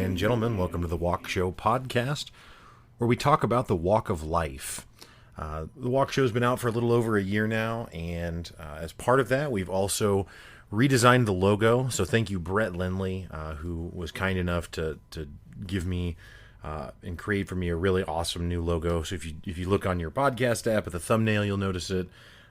and gentlemen, welcome to the Walk Show podcast, where we talk about the walk of life. The Walk Show has been out for a little over a year now, and as part of that, we've also redesigned the logo. So thank you, Brett Lindley, who was kind enough to give me and create for me a really awesome new logo. So if you look on your podcast app at the thumbnail, you'll notice it.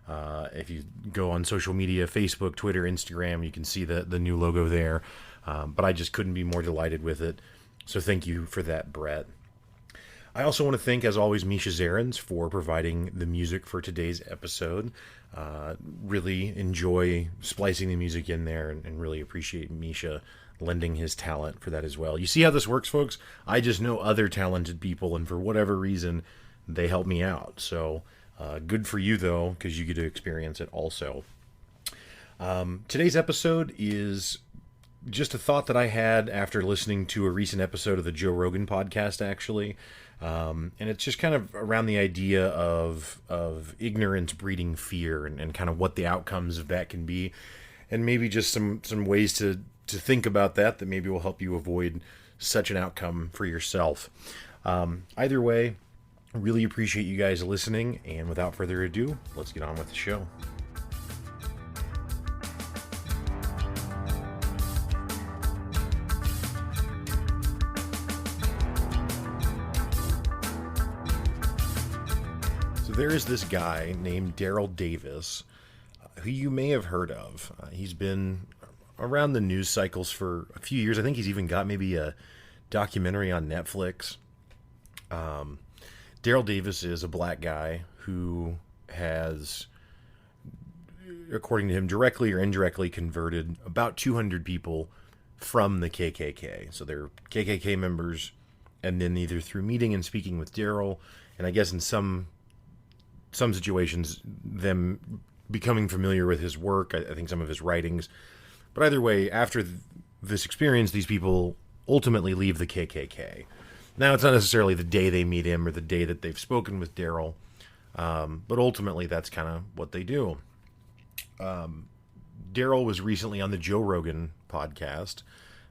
If you go on social media, Facebook, Twitter, Instagram, you can see the new logo there. But I just couldn't be more delighted with it. So thank you for that, Brett. I also want to thank, as always, Misha Zarins for providing the music for today's episode. Really enjoy splicing the music in there and really appreciate Misha lending his talent for that as well. You see how this works, folks? I just know other talented people, and for whatever reason, they help me out. So good for you, though, because you get to experience it also. Today's episode is just a thought that I had after listening to a recent episode of the Joe Rogan podcast, actually. And it's just kind of around the idea of ignorance breeding fear and kind of what the outcomes of that can be. And maybe just some ways to think about that maybe will help you avoid such an outcome for yourself. Either way, really appreciate you guys listening. And without further ado, let's get on with the show. There is this guy named Daryl Davis, who you may have heard of. He's been around the news cycles for a few years. I think he's even got maybe a documentary on Netflix. Daryl Davis is a black guy who has, according to him, directly or indirectly converted about 200 people from the KKK. So they're KKK members, and then either through meeting and speaking with Daryl, and I guess in some situations, them becoming familiar with his work, I think some of his writings. But either way, after this experience, these people ultimately leave the KKK. Now, it's not necessarily the day they meet him or the day that they've spoken with Daryl, but ultimately that's kind of what they do. Daryl was recently on the Joe Rogan podcast.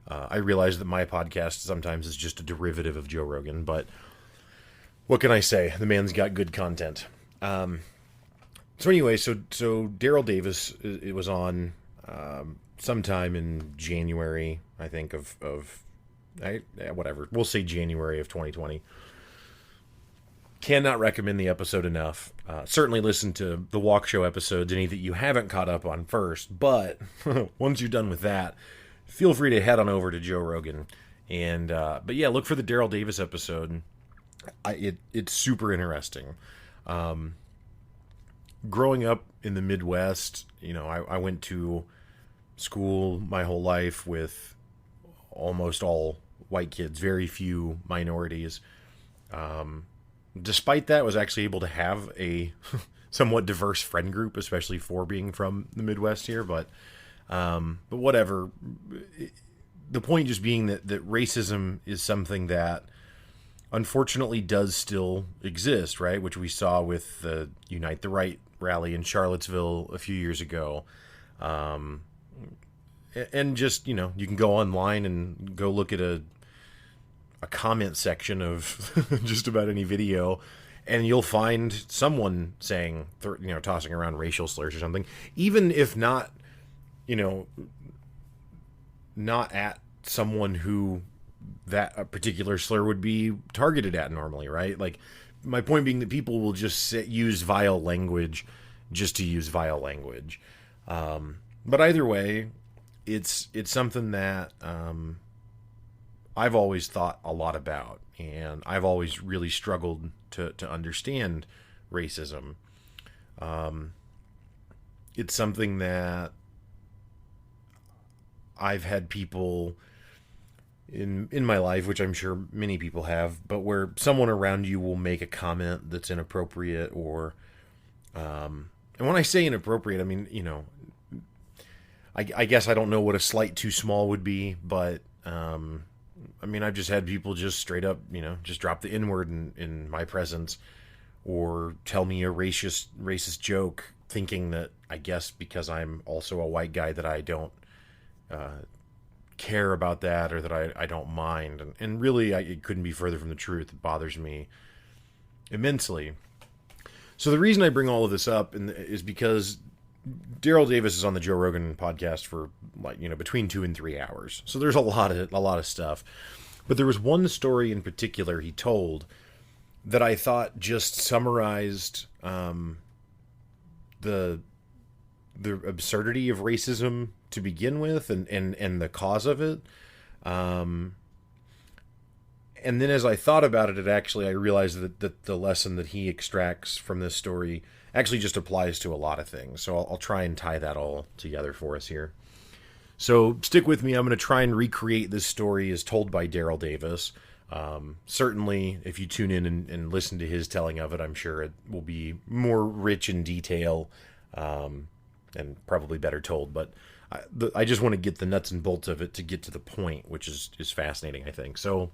I realize that my podcast sometimes is just a derivative of Joe Rogan, but what can I say? The man's got good content. So anyway, so Daryl Davis, it was on sometime in January, I think, whatever. We'll say January of 2020. Cannot recommend the episode enough. Certainly listen to the Walk Show episodes, any that you haven't caught up on first. But once you're done with that, feel free to head on over to Joe Rogan. And but yeah, look for the Daryl Davis episode. It's super interesting. Growing up in the Midwest, I went to school my whole life with almost all white kids, very few minorities. Despite that, I was actually able to have a somewhat diverse friend group, especially for being from the Midwest here. But whatever. The point just being that racism is something that unfortunately does still exist, right? Which we saw with the Unite the Right rally in Charlottesville a few years ago. And just, you can go online and go look at a comment section of just about any video, and you'll find someone saying, tossing around racial slurs or something, even if not, not at someone who that particular slur would be targeted at normally, right? Like, my point being that people will just use vile language just to use vile language. But either way, it's something that I've always thought a lot about, and I've always really struggled to understand racism. It's something that I've had people in my life, which I'm sure many people have, but where someone around you will make a comment that's inappropriate, or and when I say inappropriate, I mean, I guess I don't know what a slight too small would be, but I mean, I've just had people just straight up, just drop the N-word in my presence, or tell me a racist joke, thinking that, I guess because I'm also a white guy, that I don't care about that or that I don't mind. And really, it couldn't be further from the truth. It bothers me immensely. So the reason I bring all of this up is because Daryl Davis is on the Joe Rogan podcast for between 2 and 3 hours. So there's a lot of stuff. But there was one story in particular he told that I thought just summarized the absurdity of racism to begin with, and the cause of it. And then as I thought about it, I realized that the lesson that he extracts from this story actually just applies to a lot of things. So I'll try and tie that all together for us here. So stick with me. I'm going to try and recreate this story as told by Daryl Davis. Certainly, if you tune in and listen to his telling of it, I'm sure it will be more rich in detail and probably better told. But I just want to get the nuts and bolts of it to get to the point, which is fascinating, I think. So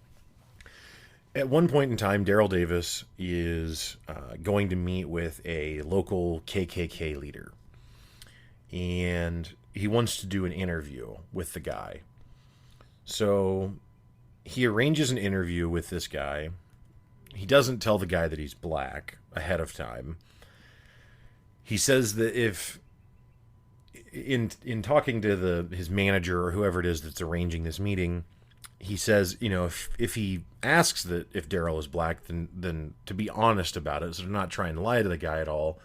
at one point in time, Daryl Davis is going to meet with a local KKK leader. And he wants to do an interview with the guy. So he arranges an interview with this guy. He doesn't tell the guy that he's black ahead of time. He says that if in talking to his manager or whoever it is that's arranging this meeting, he says, if he asks that if Daryl is black, then to be honest about it, so to not try and lie to the guy at all,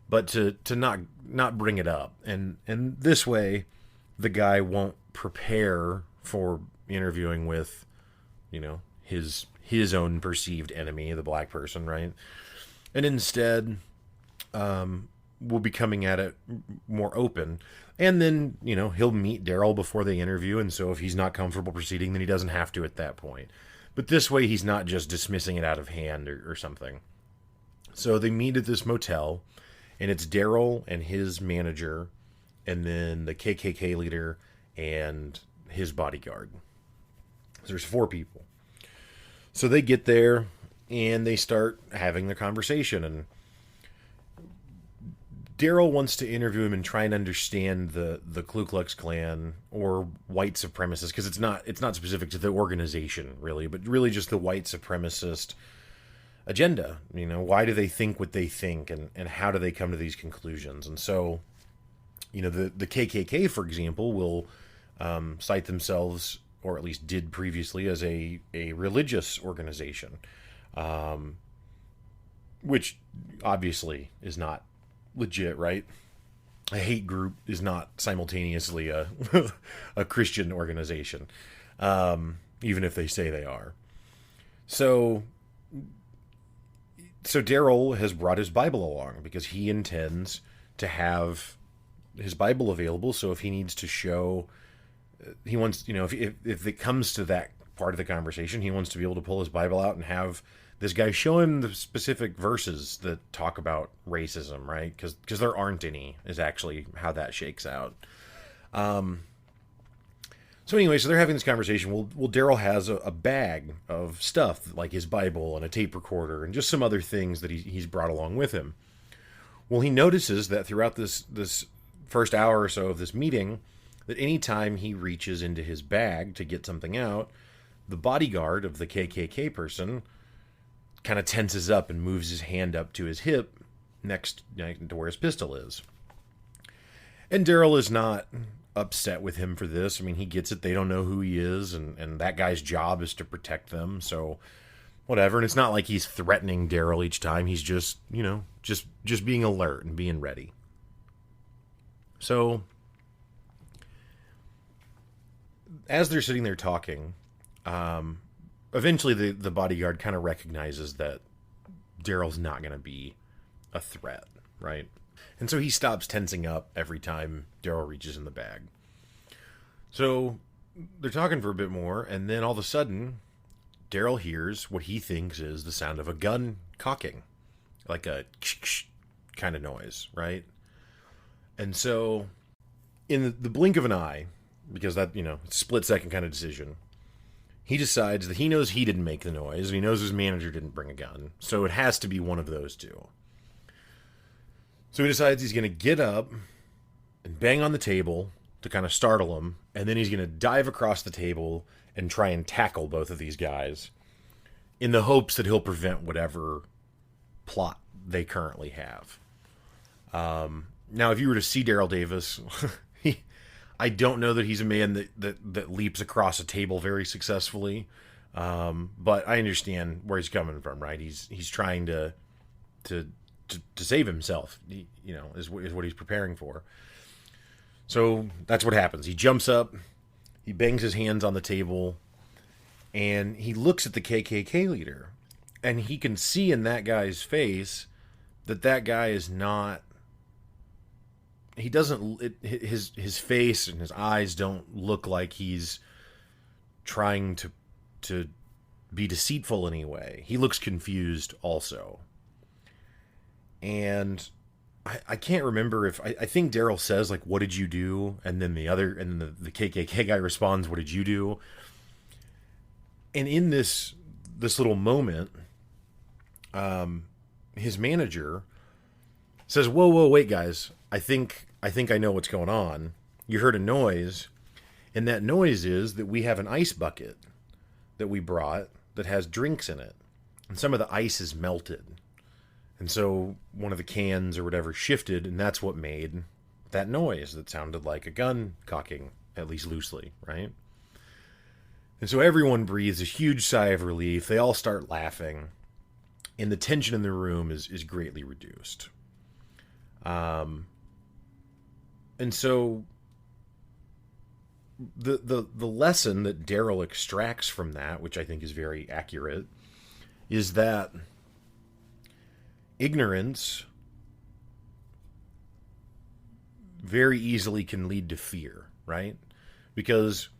but to not bring it up. And this way, the guy won't prepare for interviewing with, his own perceived enemy, the black person, right? And instead, will be coming at it more open. And then, he'll meet Daryl before they interview, and so if he's not comfortable proceeding, then he doesn't have to at that point. But this way, he's not just dismissing it out of hand or something. So they meet at this motel, and it's Daryl and his manager, and then the KKK leader and his bodyguard. So there's 4 people. So they get there, and they start having the conversation, and Daryl wants to interview him and try and understand the Ku Klux Klan or white supremacists, because it's not specific to the organization, really, but really just the white supremacist agenda. Why do they think what they think, and how do they come to these conclusions? And so, the KKK, for example, will cite themselves, or at least did previously, as a religious organization, which obviously is not legit, right? A hate group is not simultaneously a a Christian organization, even if they say they are. So Daryl has brought his Bible along because he intends to have his Bible available. So if he needs to show, he wants, if it comes to that part of the conversation, he wants to be able to pull his Bible out and have this guy show him the specific verses that talk about racism, right? Because there aren't any, is actually how that shakes out. So anyway, so they're having this conversation. Well, Daryl has a bag of stuff, like his Bible and a tape recorder and just some other things that he's brought along with him. Well, he notices that throughout this first hour or so of this meeting, that anytime he reaches into his bag to get something out, the bodyguard of the KKK person kind of tenses up and moves his hand up to his hip next to where his pistol is. And Daryl is not upset with him for this. I mean, he gets it. They don't know who he is, and that guy's job is to protect them. So whatever. And it's not like he's threatening Daryl each time. He's just, just being alert and being ready. So as they're sitting there talking, eventually the bodyguard kind of recognizes that Daryl's not going to be a threat, right? And so he stops tensing up every time Daryl reaches in the bag. So they're talking for a bit more, and then all of a sudden, Daryl hears what he thinks is the sound of a gun cocking, like a kind of noise, right? And so in the blink of an eye, because that, it's a split-second kind of decision, he decides that he knows he didn't make the noise, and he knows his manager didn't bring a gun, so it has to be one of those two. So he decides he's going to get up and bang on the table to kind of startle him, and then he's going to dive across the table and try and tackle both of these guys in the hopes that he'll prevent whatever plot they currently have. Now, if you were to see Daryl Davis, I don't know that he's a man that leaps across a table very successfully, but I understand where he's coming from, right? He's trying to save himself, is what he's preparing for. So that's what happens. He jumps up, he bangs his hands on the table, and he looks at the KKK leader, and he can see in that guy's face that guy is not. He doesn't. His face and his eyes don't look like he's trying to be deceitful in any way. He looks confused also, and I can't remember if I think Daryl says, like, "What did you do?" And then the KKK guy responds, "What did you do?" And in this little moment, his manager says, "Whoa, wait, guys! I think I know what's going on. You heard a noise, and that noise is that we have an ice bucket that we brought that has drinks in it, and some of the ice is melted." And so one of the cans or whatever shifted, and that's what made that noise that sounded like a gun cocking, at least loosely, right? And so everyone breathes a huge sigh of relief. They all start laughing, and the tension in the room is greatly reduced. And so the lesson that Daryl extracts from that, which I think is very accurate, is that ignorance very easily can lead to fear, right? Because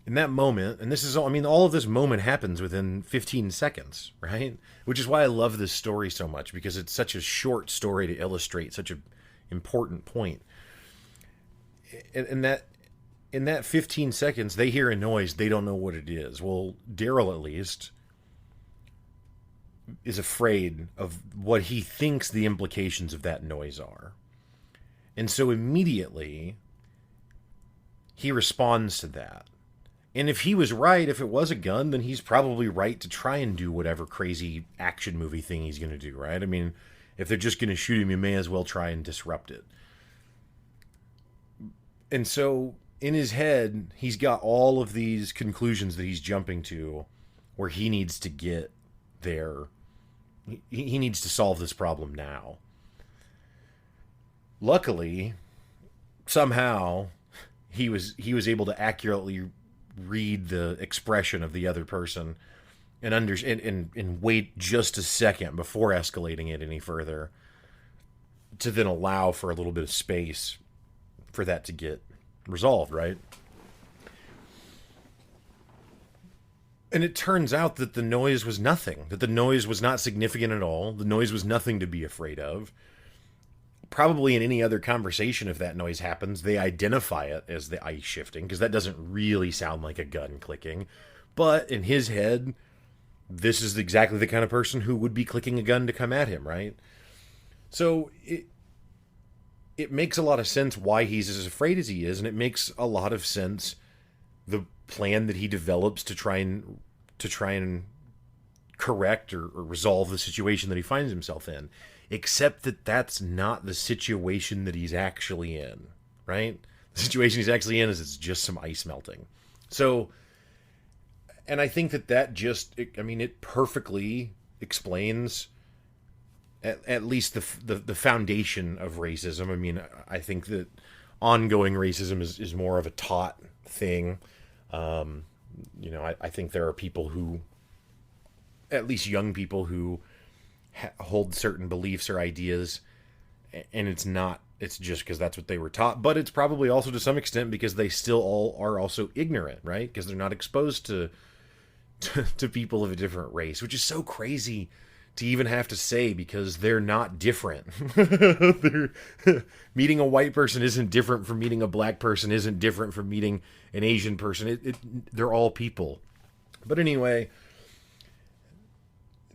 in that moment, and this is all, all of this moment happens within 15 seconds, right? Which is why I love this story so much, because it's such a short story to illustrate such an important point. And that in that 15 seconds, they hear a noise, they don't know what it is. Well, Daryl, at least, is afraid of what he thinks the implications of that noise are. And so immediately, he responds to that. And if he was right, if it was a gun, then he's probably right to try and do whatever crazy action movie thing he's going to do, right? If they're just going to shoot him, you may as well try and disrupt it. And so, in his head, he's got all of these conclusions that he's jumping to where he needs to get there. He needs to solve this problem now. Luckily, somehow, he was able to accurately read the expression of the other person and wait just a second before escalating it any further, to then allow for a little bit of space for that to get resolved, right? And it turns out that the noise was nothing, that the noise was not significant at all. The noise was nothing to be afraid of. Probably in any other conversation, if that noise happens, they identify it as the ice shifting, because that doesn't really sound like a gun clicking. But in his head, this is exactly the kind of person who would be clicking a gun to come at him, right? So it makes a lot of sense why he's as afraid as he is, and it makes a lot of sense the plan that he develops to try and correct or resolve the situation that he finds himself in. Except that that's not the situation that he's actually in, right? The situation he's actually in is it's just some ice melting. So, and I think that just, it perfectly explains at least the foundation of racism. I think that ongoing racism is more of a taught thing. I think there are people who, at least young people, who hold certain beliefs or ideas, and it's just because that's what they were taught, but it's probably also to some extent because they still all are also ignorant, right? Because they're not exposed to people of a different race, which is so crazy to even have to say, because they're not different. Meeting a white person isn't different from meeting a black person, isn't different from meeting an Asian person. They're all people. But anyway,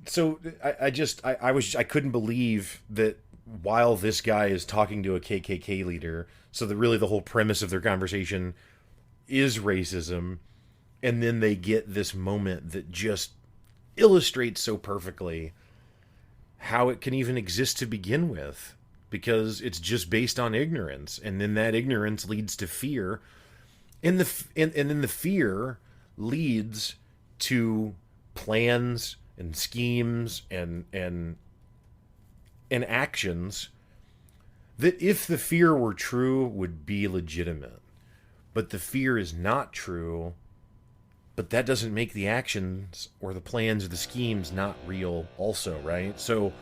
so I couldn't believe that while this guy is talking to a KKK leader, so that really the whole premise of their conversation is racism, and then they get this moment that just illustrates so perfectly how it can even exist to begin with, because it's just based on ignorance, and then that ignorance leads to fear, and then the fear leads to plans and schemes and actions that, if the fear were true, would be legitimate. But the fear is not true, but that doesn't make the actions or the plans or the schemes not real also, right? So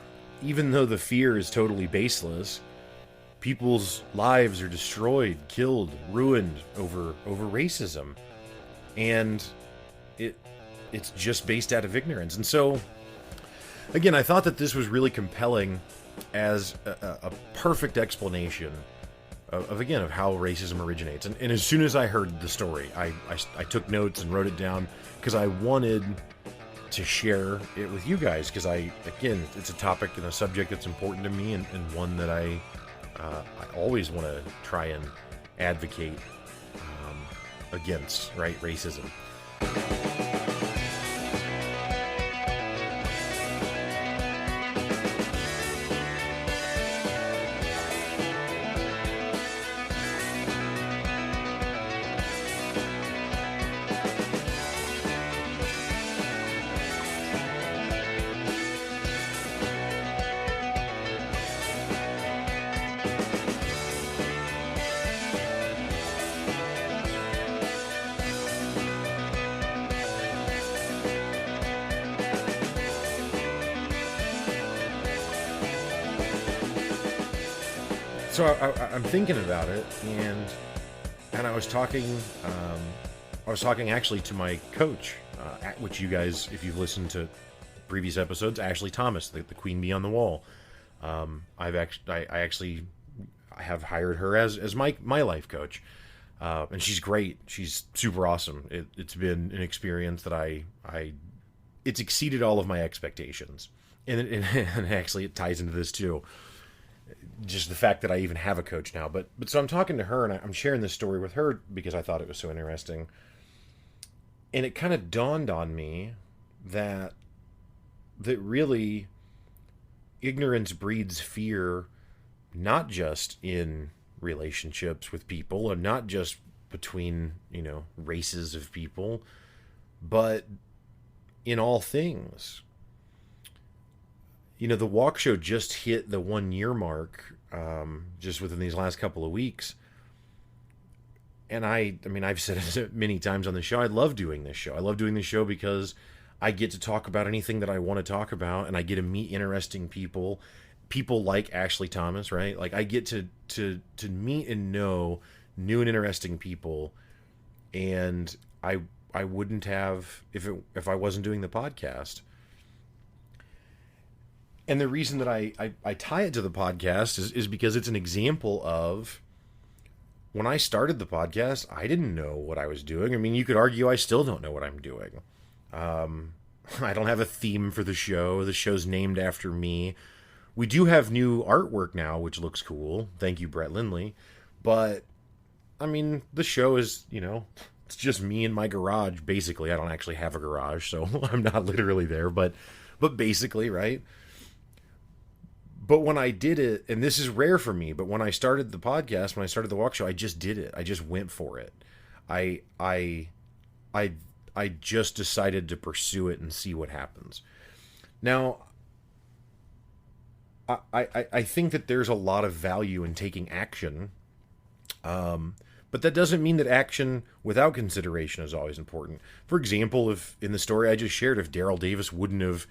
even though the fear is totally baseless, people's lives are destroyed, killed, ruined over racism. And it's just based out of ignorance. And so, again, I thought that this was really compelling as a perfect explanation of how racism originates. And as soon as I heard the story, I took notes and wrote it down, because I wanted to share it with you guys, because it's a topic and a subject that's important to me, and one that I always want to try and advocate against, right? Racism. So I'm thinking about it, and I was talking actually to my coach, which you guys, if you've listened to previous episodes, Ashley Thomas, the queen bee on the wall. I have hired her as my life coach, and she's great. She's super awesome. It's been an experience that it's exceeded all of my expectations, and actually it ties into this too. Just the fact that I even have a coach now. But so I'm talking to her, and I'm sharing this story with her because I thought it was so interesting. And it kind of dawned on me that really ignorance breeds fear, not just in relationships with people, and not just between, races of people, but in all things. The walk show just hit the 1 year mark, just within these last couple of weeks. And I've said it many times on the show. I love doing this show. I love doing this show because I get to talk about anything that I want to talk about, and I get to meet interesting people like Ashley Thomas, right? Like, I get to meet and know new and interesting people, and I wouldn't have if I wasn't doing the podcast. And the reason that I tie it to the podcast is because it's an example of, when I started the podcast, I didn't know what I was doing. I mean, you could argue I still don't know what I'm doing. I don't have a theme for the show. The show's named after me. We do have new artwork now, which looks cool. Thank you, Brett Lindley. But, the show is, it's just me in my garage, basically. I don't actually have a garage, so I'm not literally there. But basically, right? But when I did it, and this is rare for me, but when I started the podcast, when I started the walk show, I just did it. I just went for it. I just decided to pursue it and see what happens. Now, I think that there's a lot of value in taking action, but that doesn't mean that action without consideration is always important. For example, if in the story I just shared, if Daryl Davis wouldn't have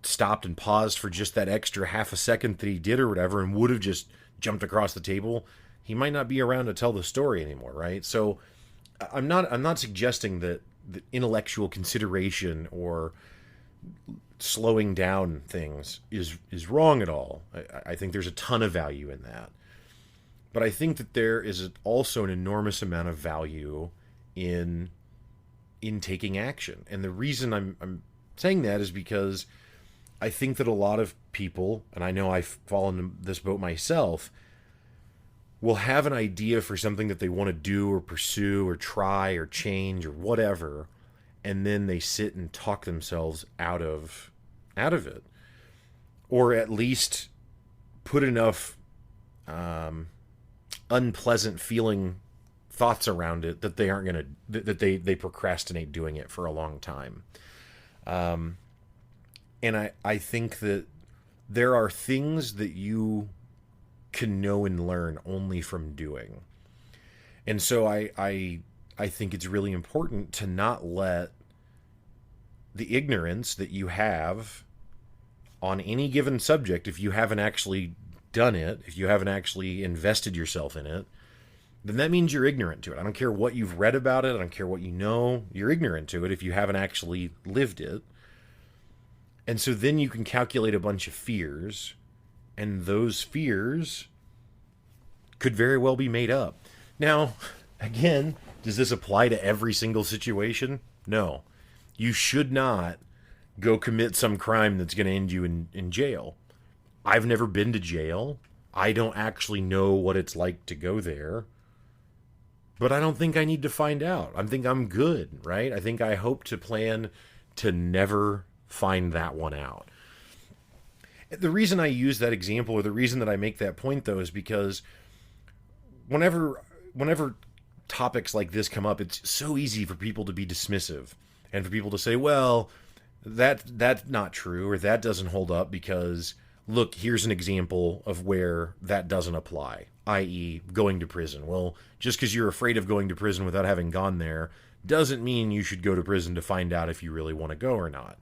stopped and paused for just that extra half a second that he did or whatever, and would have just jumped across the table, he might not be around to tell the story anymore, right? So I'm not suggesting that the intellectual consideration or slowing down things is wrong at all. I think there's a ton of value in that. But I think that there is also an enormous amount of value in taking action. And the reason I'm saying that is because I think that a lot of people, and I know I've fallen in this boat myself, will have an idea for something that they want to do or pursue or try or change or whatever, and then they sit and talk themselves out of it, or at least put enough unpleasant feeling thoughts around it that they aren't gonna that they procrastinate doing it for a long time. And I think that there are things that you can know and learn only from doing. And so I think it's really important to not let the ignorance that you have on any given subject, if you haven't actually done it, if you haven't actually invested yourself in it, then that means you're ignorant to it. I don't care what you've read about it. I don't care what you know. You're ignorant to it if you haven't actually lived it. And so then you can calculate a bunch of fears, and those fears could very well be made up. Now, again, does this apply to every single situation? No. You should not go commit some crime that's going to end you in jail. I've never been to jail. I don't actually know what it's like to go there. But I don't think I need to find out. I think I'm good, right? I think I hope to plan to never find that one out. The reason I use that example, or the reason that I make that point, though, is because whenever topics like this come up, it's so easy for people to be dismissive and for people to say, well, that's not true, or that doesn't hold up because, look, here's an example of where that doesn't apply, i.e. going to prison. Well, just because you're afraid of going to prison without having gone there doesn't mean you should go to prison to find out if you really want to go or not.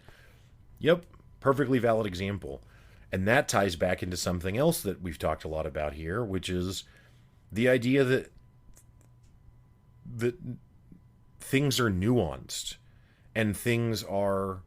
Yep, perfectly valid example. And that ties back into something else that we've talked a lot about here, which is the idea that things are nuanced, and things are,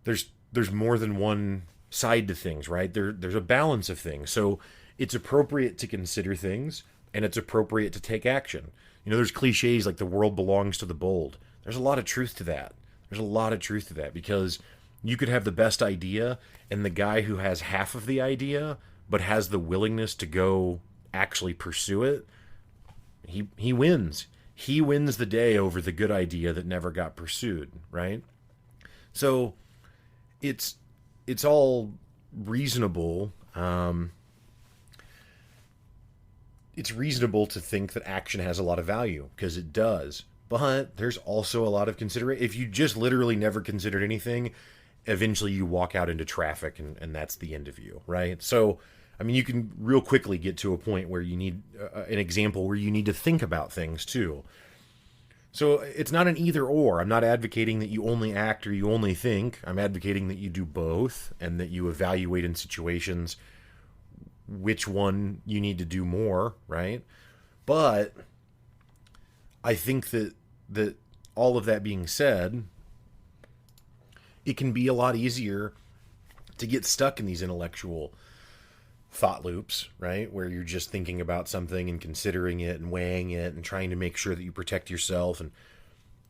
there's more than one side to things, right? There's a balance of things. So it's appropriate to consider things, and it's appropriate to take action. You know, there's cliches like the world belongs to the bold. There's a lot of truth to that. There's a lot of truth to that, because you could have the best idea, and the guy who has half of the idea but has the willingness to go actually pursue it, he wins. He wins the day over the good idea that never got pursued, right? So it's all reasonable. It's reasonable to think that action has a lot of value, because it does. But there's also a lot of consideration. If you just literally never considered anything, eventually you walk out into traffic, and that's the end of you, right? So, I mean, you can real quickly get to a point where you need an example where you need to think about things too. So it's not an either or. I'm not advocating that you only act or you only think. I'm advocating that you do both, and that you evaluate in situations which one you need to do more, right? But I think that all of that being said, it can be a lot easier to get stuck in these intellectual thought loops, right? Where you're just thinking about something and considering it and weighing it and trying to make sure that you protect yourself.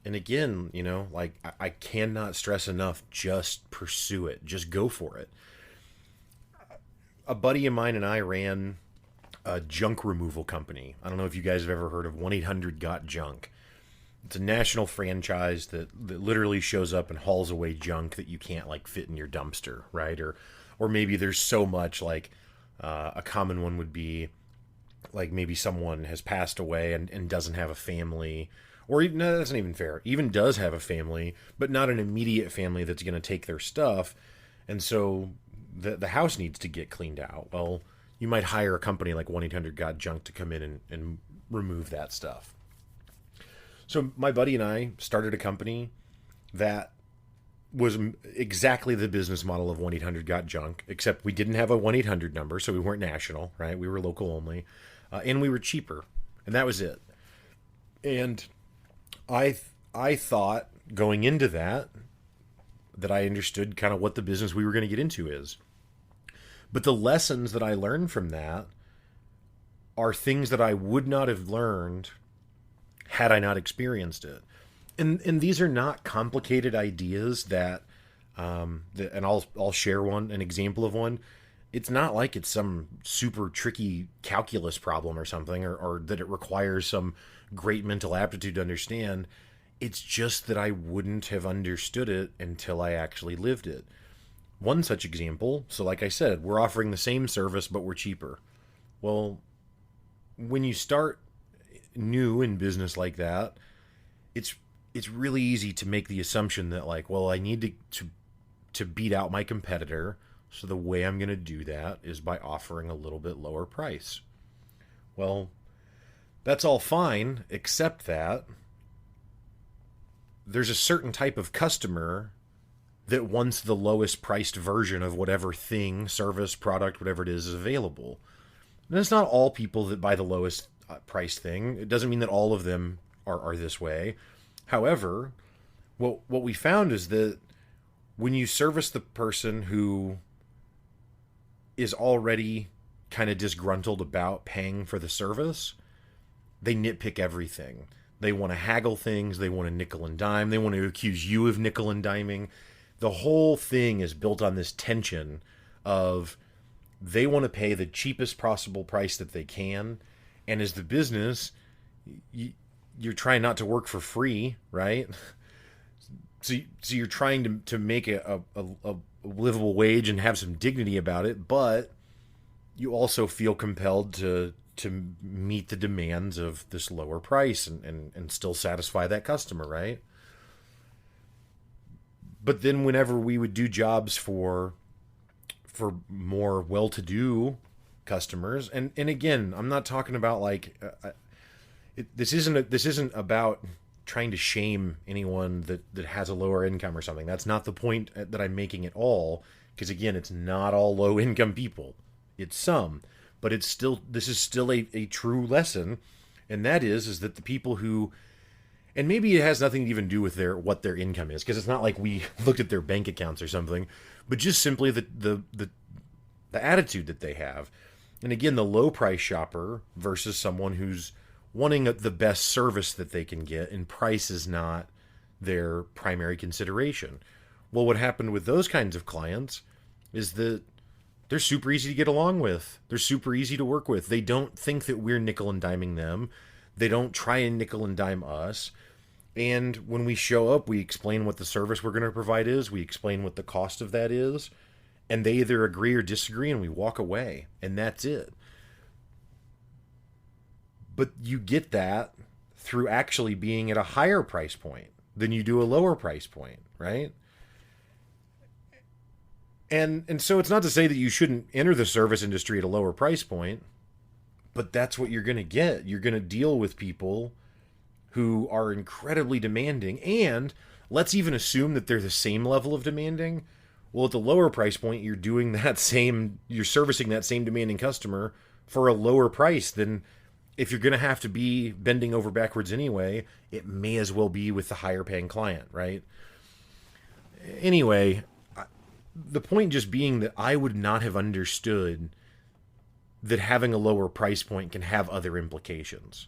And again, you know, like I cannot stress enough, just pursue it. Just go for it. A buddy of mine and I ran a junk removal company. I don't know if you guys have ever heard of 1-800-GOT-JUNK. It's a national franchise that literally shows up and hauls away junk that you can't like fit in your dumpster, right? Or maybe there's so much, like a common one would be like maybe someone has passed away and doesn't have a family, or even, no, that's not even fair. Even does have a family, but not an immediate family that's going to take their stuff, and so the house needs to get cleaned out. Well, you might hire a company like 1-800-GOT-JUNK to come in and remove that stuff. So my buddy and I started a company that was exactly the business model of 1-800-GOT-JUNK, except we didn't have a 1-800 number, so we weren't national, right? We were local only, and we were cheaper, and that was it. And I thought going into that I understood kind of what the business we were going to get into is. But the lessons that I learned from that are things that I would not have learned had I not experienced it. And these are not complicated ideas that And I'll share an example of one. It's not like it's some super tricky calculus problem or something, or that it requires some great mental aptitude to understand. It's just that I wouldn't have understood it until I actually lived it. One such example, so like I said, we're offering the same service, but we're cheaper. Well, when you start new in business like that, it's it's really easy to make the assumption that, like, well, I need to beat out my competitor, so the way I'm going to do that is by offering a little bit lower price. Well, that's all fine, except that there's a certain type of customer that wants the lowest priced version of whatever thing, service, product, whatever it is available. And it's not all people that buy the lowest priced thing. It doesn't mean that all of them are this way. However, what we found is that when you service the person who is already kind of disgruntled about paying for the service, they nitpick everything. They want to haggle things. They want to nickel and dime. They want to accuse you of nickel and diming. The whole thing is built on this tension of they want to pay the cheapest possible price that they can. And as the business, you're trying not to work for free, right? So you're trying to make a livable wage and have some dignity about it, but you also feel compelled to meet the demands of this lower price and still satisfy that customer, right? But then whenever we would do jobs for more well-to-do customers, and again, I'm not talking about like this isn't about trying to shame anyone that has a lower income or something. That's not the point that I'm making at all, because again, it's not all low income people. It's some, but this is still a true lesson, and that is that the people who, and maybe it has nothing to even do with what their income is, because it's not like we looked at their bank accounts or something, but just simply the attitude that they have. And again, the low price shopper versus someone who's wanting the best service that they can get, and price is not their primary consideration. Well, what happened with those kinds of clients is that they're super easy to get along with. They're super easy to work with. They don't think that we're nickel and diming them. They don't try and nickel and dime us. And when we show up, we explain what the service we're going to provide is. We explain what the cost of that is. And they either agree or disagree, and we walk away. And that's it. But you get that through actually being at a higher price point than you do a lower price point, right? And so it's not to say that you shouldn't enter the service industry at a lower price point, but that's what you're going to get. You're going to deal with people who are incredibly demanding, and let's even assume that they're the same level of demanding. Well, at the lower price point, you're servicing that same demanding customer for a lower price than if you're going to have to be bending over backwards anyway. It may as well be with the higher paying client, right? Anyway, the point just being that I would not have understood that having a lower price point can have other implications.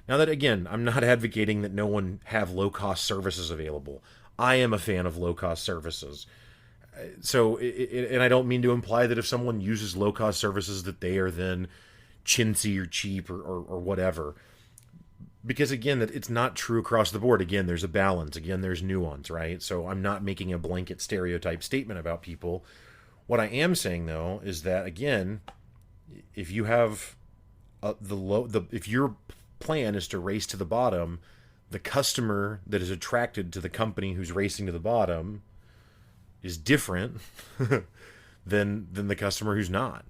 Now that, again, I'm not advocating that no one have low-cost services available. I am a fan of low-cost services. So, and I don't mean to imply that if someone uses low-cost services that they are then chintzy or cheap or whatever. Because, again, that it's not true across the board. Again, there's a balance. Again, there's nuance, right? So I'm not making a blanket stereotype statement about people. What I am saying, though, is that, again, if you have if your plan is to race to the bottom, the customer that is attracted to the company who's racing to the bottom is different than the customer who's not.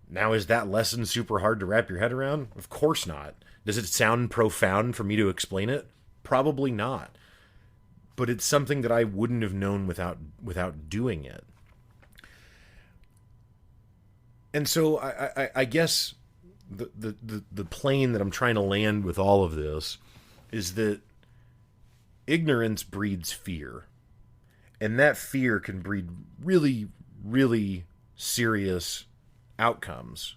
Now, is that lesson super hard to wrap your head around? Of course not. Does it sound profound for me to explain it? Probably not. But it's something that I wouldn't have known without doing it. And so I guess the plane that I'm trying to land with all of this is that ignorance breeds fear. And that fear can breed really, really serious outcomes.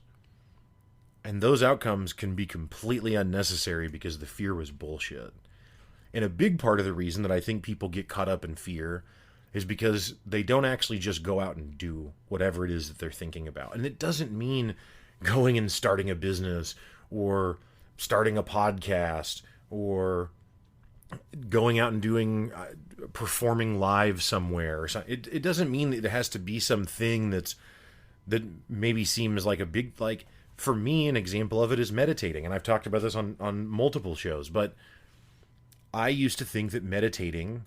And those outcomes can be completely unnecessary because the fear was bullshit. And a big part of the reason that I think people get caught up in fear is because they don't actually just go out and do whatever it is that they're thinking about. And it doesn't mean going and starting a business or starting a podcast or going out and doing performing live somewhere or something. It doesn't mean that it has to be something that maybe seems like a big, like, for me, an example of it is meditating. And I've talked about this on multiple shows, but I used to think that meditating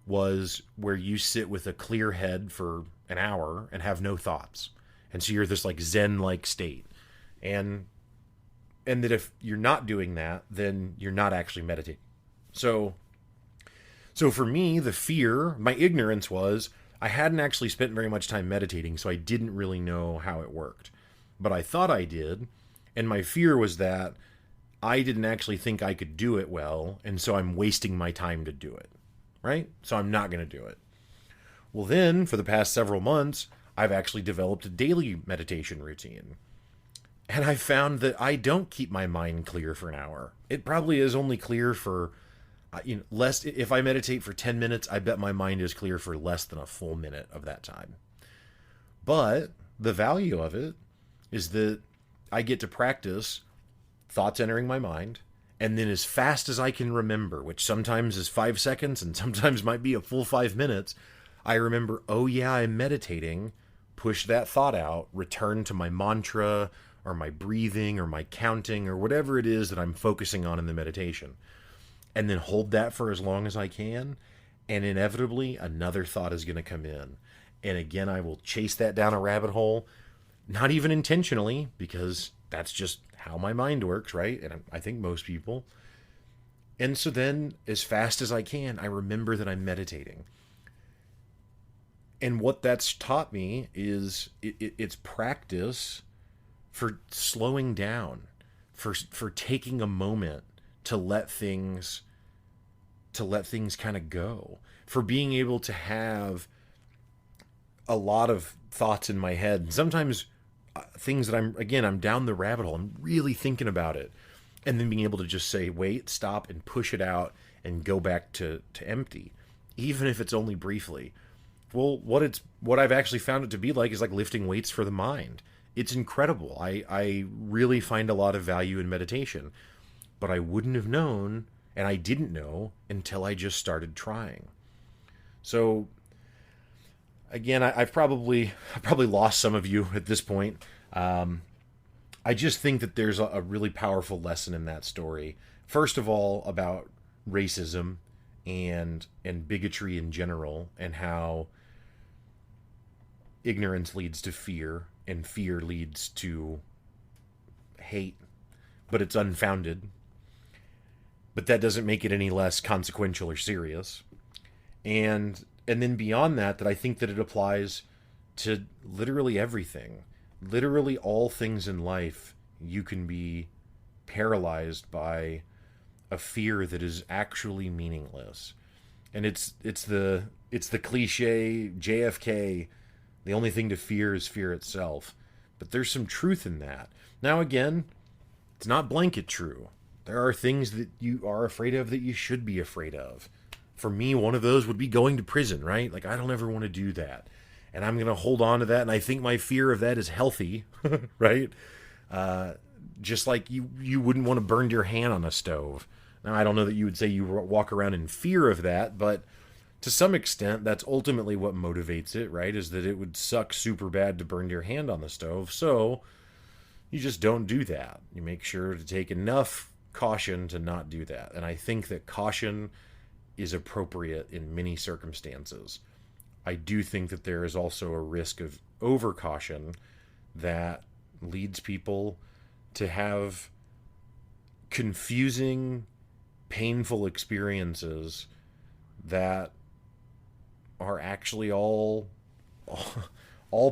was where you sit with a clear head for an hour and have no thoughts. And so you're this like Zen-like state. And that if you're not doing that, then you're not actually meditating. So for me, the fear, my ignorance was I hadn't actually spent very much time meditating, so I didn't really know how it worked. But I thought I did, and my fear was that I didn't actually think I could do it well, and so I'm wasting my time to do it, right? So I'm not going to do it. Well, then, for the past several months, I've actually developed a daily meditation routine. And I found that I don't keep my mind clear for an hour. It probably is only clear for less. If I meditate for 10 minutes, I bet my mind is clear for less than a full minute of that time. But the value of it is that I get to practice thoughts entering my mind, and then as fast as I can remember, which sometimes is 5 seconds and sometimes might be a full 5 minutes, I remember, oh yeah, I'm meditating, push that thought out, return to my mantra or my breathing or my counting or whatever it is that I'm focusing on in the meditation. And then hold that for as long as I can, and inevitably another thought is going to come in. And again, I will chase that down a rabbit hole, not even intentionally, because that's just how my mind works, right? And I think most people. And so then, as fast as I can, I remember that I'm meditating. And what that's taught me is it's practice for slowing down, for taking a moment to let things kind of go, for being able to have a lot of thoughts in my head. Sometimes things that I'm down the rabbit hole, I'm really thinking about it, and then being able to just say, wait, stop, and push it out and go back to empty, even if it's only briefly. Well, what I've actually found it to be like is like lifting weights for the mind. It's incredible. I really find a lot of value in meditation, but I wouldn't have known, and I didn't know until I just started trying. So again, I've probably lost some of you at this point. I just think that there's a really powerful lesson in that story. First of all, about racism and bigotry in general, and how ignorance leads to fear, and fear leads to hate, but it's unfounded. But that doesn't make it any less consequential or serious. And then beyond that I think that it applies to literally everything. Literally all things in life, you can be paralyzed by a fear that is actually meaningless. And it's the cliche JFK, the only thing to fear is fear itself. But there's some truth in that. Now again, it's not blanket true. There are things that you are afraid of that you should be afraid of. For me, one of those would be going to prison, right? Like, I don't ever want to do that. And I'm going to hold on to that, and I think my fear of that is healthy, right? Just like you wouldn't want to burn your hand on a stove. Now, I don't know that you would say you walk around in fear of that, but to some extent, that's ultimately what motivates it, right? Is that it would suck super bad to burn your hand on the stove, so you just don't do that. You make sure to take enough caution to not do that. And I think that caution is appropriate in many circumstances. I do think that there is also a risk of overcaution that leads people to have confusing, painful experiences that are actually all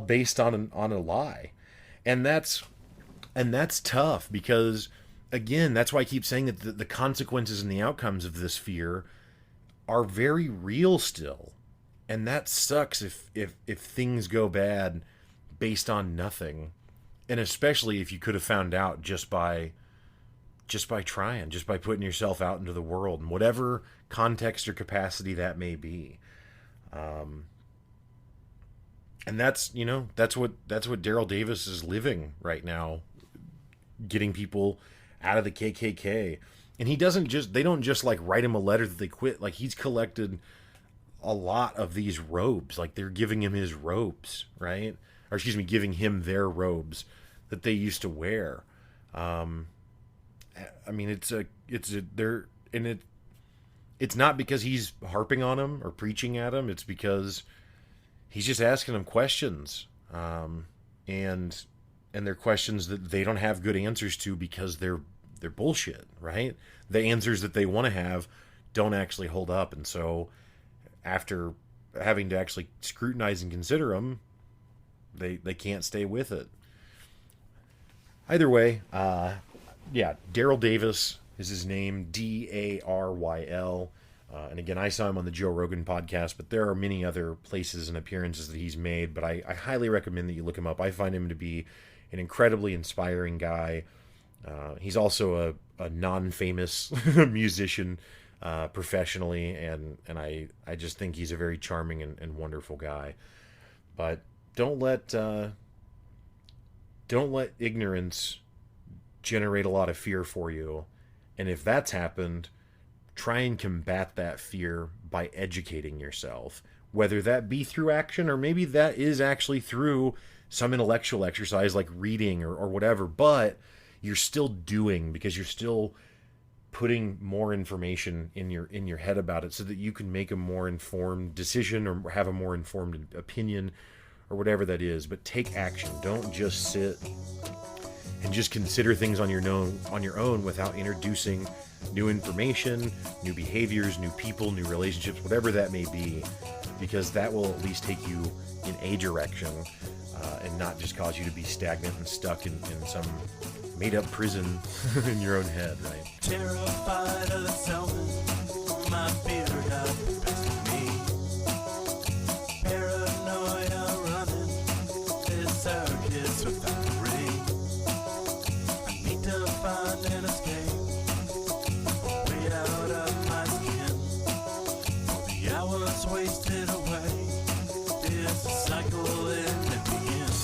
based on a lie. And that's tough, because again, that's why I keep saying that the consequences and the outcomes of this fear are very real still. And that sucks if things go bad based on nothing. And especially if you could have found out just by just by trying, just by putting yourself out into the world, in whatever context or capacity that may be. And that's what Daryl Davis is living right now, getting people out of the KKK. And they don't just like write him a letter that they quit. Like, he's collected a lot of these robes. Like, they're giving him his robes, right? Or excuse me, giving him their robes that they used to wear. I mean, it's not because he's harping on him or preaching at him. It's because he's just asking them questions, and they're questions that they don't have good answers to because they're bullshit, right? The answers that they want to have don't actually hold up, and so after having to actually scrutinize and consider them, they can't stay with it. Either way, Daryl Davis is his name, Daryl. And again, I saw him on the Joe Rogan podcast, but there are many other places and appearances that he's made. But I highly recommend that you look him up. I find him to be an incredibly inspiring guy. He's also a non-famous musician professionally, and I just think he's a very charming and wonderful guy. But don't let ignorance generate a lot of fear for you. And if that's happened, try and combat that fear by educating yourself, whether that be through action or maybe that is actually through some intellectual exercise like reading or whatever, but you're still doing, because you're still putting more information in your head about it so that you can make a more informed decision or have a more informed opinion or whatever that is. But take action. Don't just sit and just consider things on your own without introducing new information, new behaviors, new people, new relationships, whatever that may be, because that will at least take you in a direction, and not just cause you to be stagnant and stuck in some made-up prison in your own head, right? Terrified of the salmon, my fear got the best of me. Paranoid, I'm running this circus without a ring. I need to find an escape, a way out of my skin. All the hours wasted away, it's a cycle and it begins.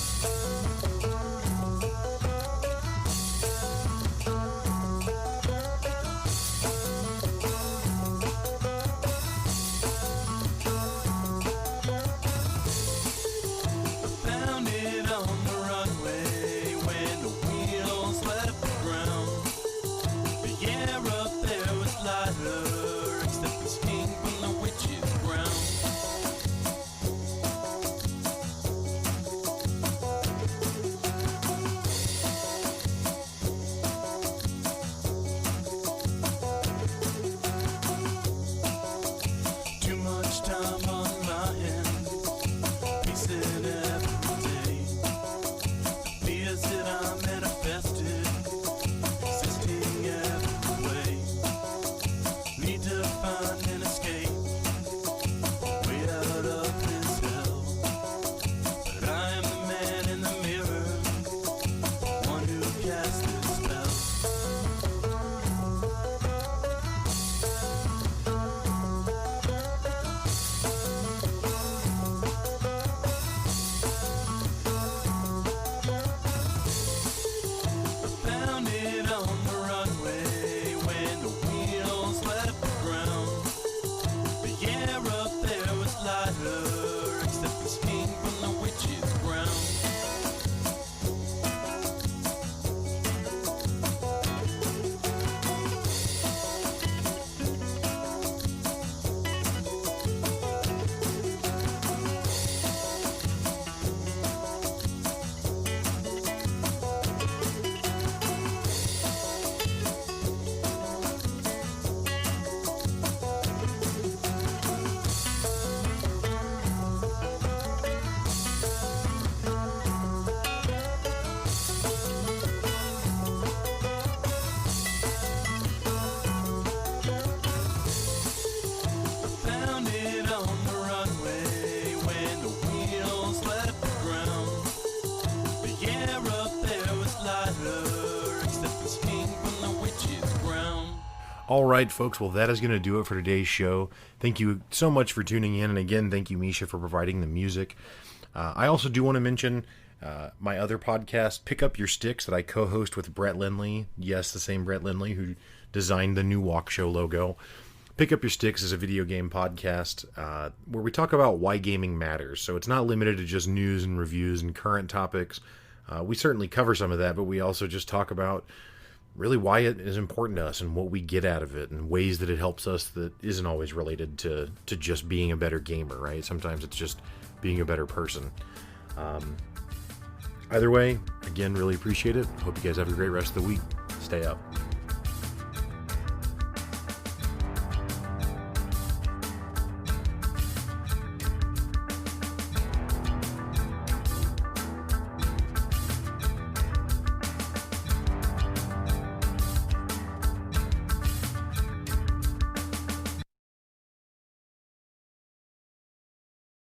Found it on the runway. All right, folks. Well, that is going to do it for today's show. Thank you so much for tuning in. And again, thank you, Misha, for providing the music. I also do want to mention my other podcast, Pick Up Your Sticks, that I co-host with Brett Lindley. Yes, the same Brett Lindley who designed the new Walk Show logo. Pick Up Your Sticks is a video game podcast where we talk about why gaming matters. So it's not limited to just news and reviews and current topics. We certainly cover some of that, but we also just talk about really why it is important to us and what we get out of it and ways that it helps us that isn't always related to just being a better gamer, right? Sometimes it's just being a better person. Either way, again, really appreciate it. Hope you guys have a great rest of the week. Stay up.